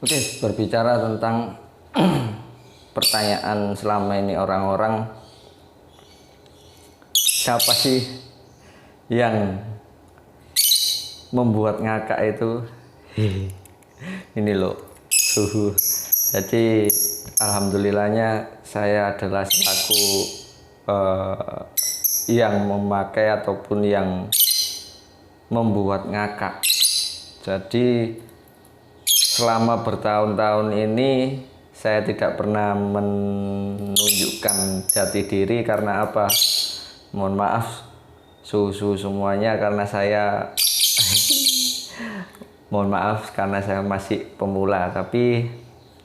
Oke, berbicara tentang pertanyaan selama ini orang-orang, siapa sih yang membuat ngakak itu? Ini loh, suhu. Jadi alhamdulillahnya saya adalah selaku yang memakai ataupun yang membuat ngakak. Jadi selama bertahun-tahun ini saya tidak pernah menunjukkan jati diri karena apa? Mohon maaf susu semuanya karena saya mohon maaf karena saya masih pemula, tapi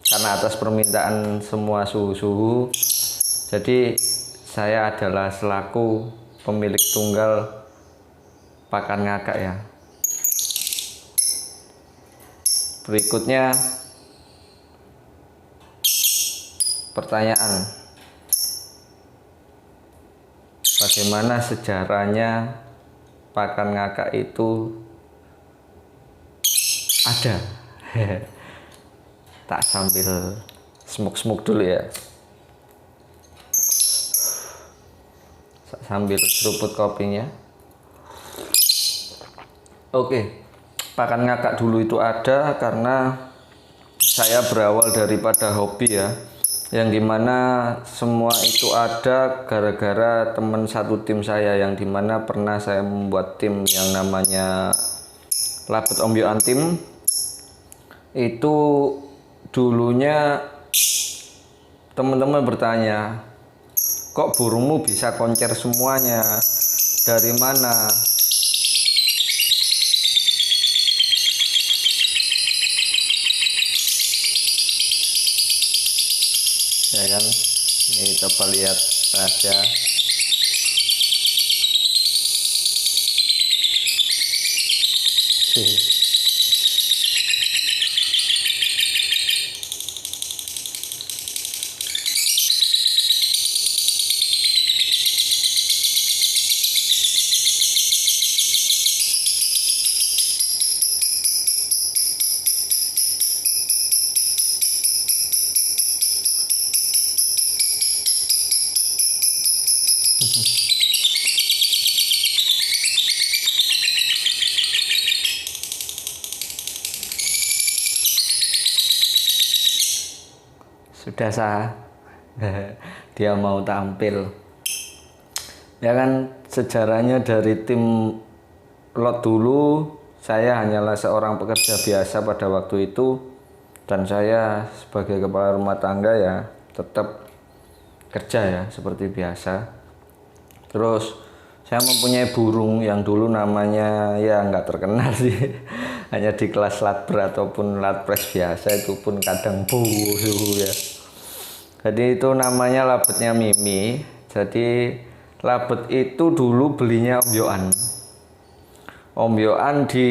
karena atas permintaan semua suhu-suhu, jadi saya adalah selaku pemilik tunggal pakan ngakak ya. Berikutnya pertanyaan, bagaimana sejarahnya pakan ngakak itu ada? Tak sambil smoke dulu ya, sambil seruput kopinya. Oke, pakan ngakak dulu itu ada karena saya berawal daripada hobi ya, yang dimana semua itu ada gara-gara teman satu tim saya, yang dimana pernah saya membuat tim yang namanya Labet Ombyokan Tim. Itu dulunya teman-teman bertanya, kok burungmu bisa koncer semuanya, dari mana? Ya kan, ini coba lihat saja. Sudah sah. Dia mau tampil ya kan. Sejarahnya dari tim lot dulu, saya hanyalah seorang pekerja biasa pada waktu itu, dan saya sebagai kepala rumah tangga ya tetap kerja ya seperti biasa. Terus saya mempunyai burung yang dulu namanya ya nggak terkenal sih, hanya di kelas latber ataupun latpres biasa, itu pun kadang suhu ya. Jadi itu namanya labetnya Mimi. Jadi labet itu dulu belinya Ombyokan di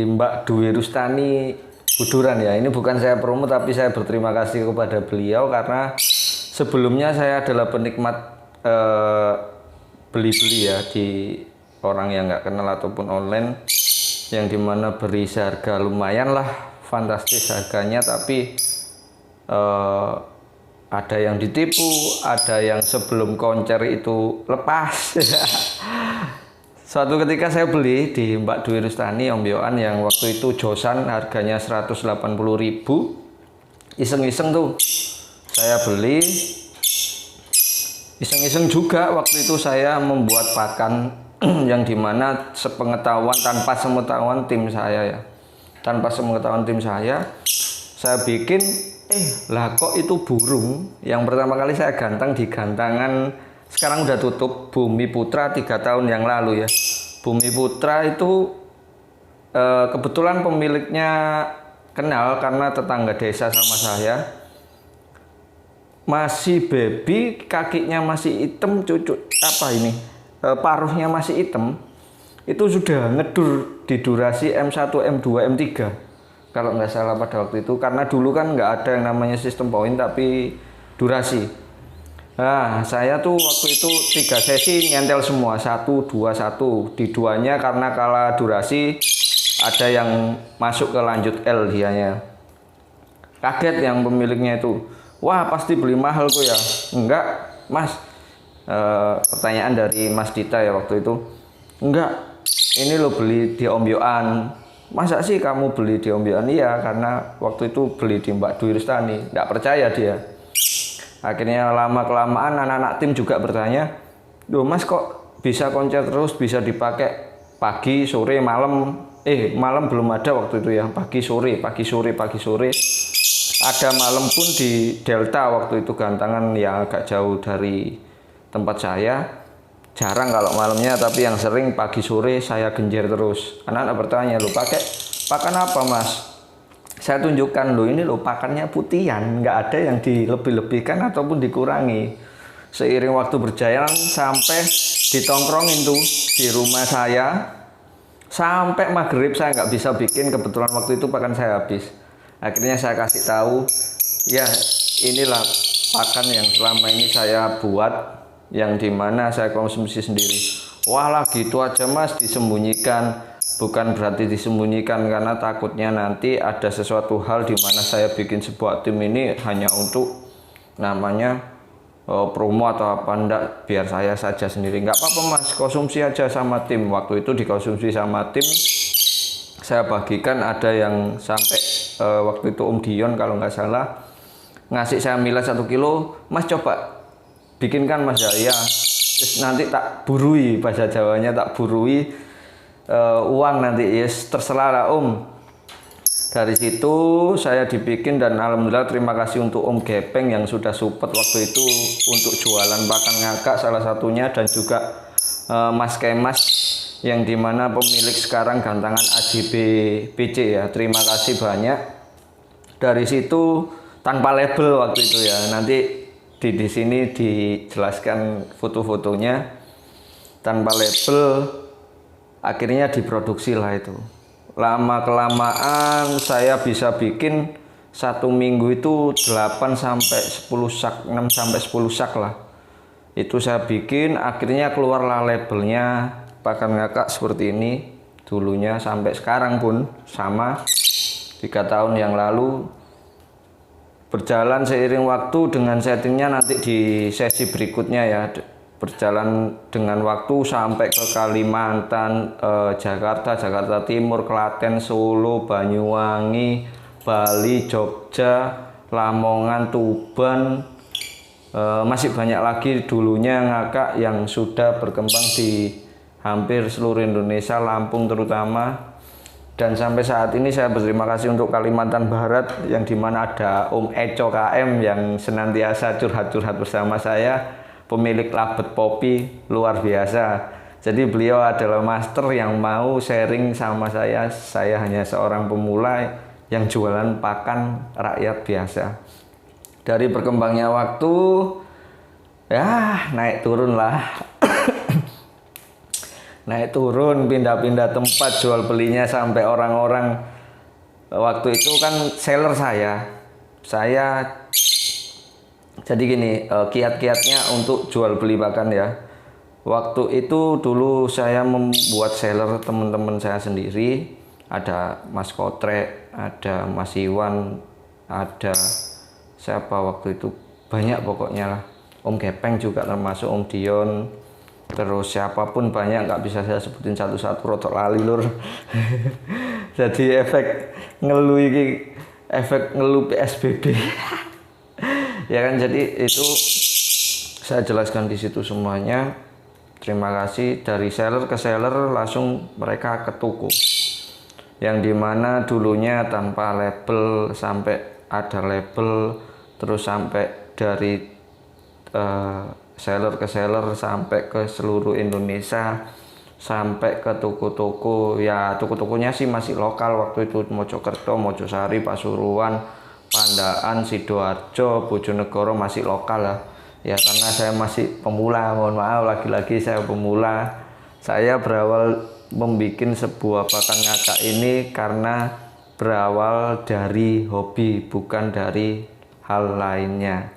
Mbak Dwi Rustani Buduran ya. Ini bukan saya promo, tapi saya berterima kasih kepada beliau karena sebelumnya saya adalah penikmat beli-beli ya di orang yang nggak kenal ataupun online, yang dimana beri seharga lumayan lah, fantastis harganya, tapi ada yang ditipu, ada yang sebelum koncer itu lepas. Suatu ketika saya beli di Mbak Dwi Rustani Ombyokan yang waktu itu josan harganya 180.000. Iseng-iseng tuh saya beli. Iseng-iseng juga waktu itu saya membuat pakan yang dimana sepengetahuan, tanpa sepengetahuan tim saya ya. Tanpa sepengetahuan tim saya bikin, lah kok itu burung yang pertama kali saya gantang di gantangan, sekarang udah tutup, Bumi Putra 3 tahun yang lalu ya. Bumi Putra itu kebetulan pemiliknya kenal karena tetangga desa sama saya. Masih baby, kakinya masih hitam, paruhnya masih hitam. Itu sudah ngedur di durasi M1, M2, M3 kalau nggak salah pada waktu itu, karena dulu kan nggak ada yang namanya sistem poin tapi durasi. Nah, saya tuh waktu itu 3 sesi nyentel semua, 1, 2, 1. Di duanya karena kalah durasi ada yang masuk ke lanjut L dianya. Kaget yang pemiliknya itu, wah pasti beli mahal kok ya. Enggak mas, pertanyaan dari Mas Dita ya waktu itu. Enggak, ini lo beli di Om Yohan. Masa sih kamu beli di Om Yohan? Iya, karena waktu itu beli di Mbak Dwi Rustani. Enggak percaya dia. Akhirnya lama kelamaan anak-anak tim juga bertanya, loh mas kok bisa koncer terus, bisa dipakai pagi sore malam. Malam belum ada waktu itu ya, pagi sore. Ada malam pun di Delta waktu itu, Gantangan yang agak jauh dari tempat saya. Jarang kalau malamnya, tapi yang sering pagi sore saya genjer terus. Anak-anak bertanya, lo pakai pakan apa mas? Saya tunjukkan, lo ini lo pakannya putihan, nggak ada yang dilebih-lebihkan ataupun dikurangi. Seiring waktu berjalan sampai ditongkrongin tuh di rumah saya, sampai maghrib saya nggak bisa bikin, kebetulan waktu itu pakan saya habis. Akhirnya saya kasih tahu, ya inilah pakan yang selama ini saya buat, yang dimana saya konsumsi sendiri. Walah gitu aja mas, disembunyikan. Bukan berarti disembunyikan, karena takutnya nanti ada sesuatu hal di mana saya bikin sebuah tim ini hanya untuk namanya promo atau apa, enggak, biar saya saja sendiri. Nggak apa-apa mas, konsumsi aja sama tim. Waktu itu dikonsumsi sama tim, saya bagikan. Ada yang sampai waktu itu Om Dion kalau nggak salah ngasih saya milas 1 kilo, mas coba bikinkan mas ya. Iya, nanti tak burui, bahasa Jawanya tak burui uang nanti. Yes, terserah lah Om. Dari situ saya dibikin, dan alhamdulillah terima kasih untuk Om Gepeng yang sudah support waktu itu untuk jualan pakan ngakak salah satunya, dan juga Mas Kemas yang dimana pemilik sekarang Gantangan AJB BC ya. Terima kasih banyak. Dari situ tanpa label waktu itu ya. Nanti di sini dijelaskan foto-fotonya. Tanpa label, akhirnya diproduksi lah itu. Lama kelamaan saya bisa bikin 1 minggu itu 8 sampai 10 sak, 6 sampai 10 sak lah. Itu saya bikin, akhirnya keluarlah labelnya pakan ngakak seperti ini. Dulunya sampai sekarang pun sama, 3 tahun yang lalu. Berjalan seiring waktu dengan settingnya nanti di sesi berikutnya ya. Berjalan dengan waktu sampai ke Kalimantan, Jakarta, Jakarta Timur, Klaten, Solo, Banyuwangi, Bali, Jogja, Lamongan, Tuban, masih banyak lagi. Dulunya ngakak yang sudah berkembang di hampir seluruh Indonesia, Lampung terutama. Dan sampai saat ini saya berterima kasih untuk Kalimantan Barat, yang dimana ada Om Eco KM yang senantiasa curhat-curhat bersama saya. Pemilik Labet Popi luar biasa. Jadi beliau adalah master yang mau sharing sama saya. Saya hanya seorang pemula yang jualan pakan rakyat biasa. Dari berkembangnya waktu, ya naik turun lah. Naik turun, pindah-pindah tempat jual belinya, sampai orang-orang waktu itu kan seller saya jadi gini, kiat-kiatnya untuk jual beli pakan ya. Waktu itu dulu saya membuat seller teman-teman saya sendiri. Ada Mas Kotrek, ada Mas Iwan, ada siapa waktu itu, banyak pokoknya lah. Om Gepeng juga termasuk, Om Dion. Terus siapapun banyak, nggak bisa saya sebutin satu-satu, rotok lali lur. Jadi efek ngeluh PSBB. Ya kan, jadi itu saya jelaskan di situ semuanya. Terima kasih. Dari seller ke seller langsung mereka ke toko, yang dimana dulunya tanpa label sampai ada label, terus sampai dari seller ke seller sampai ke seluruh Indonesia, sampai ke toko-toko. Ya toko-tokonya sih masih lokal waktu itu, Mojokerto, Mojosari, Pasuruan, Pandaan, Sidoarjo, Bojonegoro, masih lokal lah ya, karena saya masih pemula. Mohon maaf, lagi-lagi saya pemula. Saya berawal membuat sebuah pakan ngakak ini karena berawal dari hobi, bukan dari hal lainnya.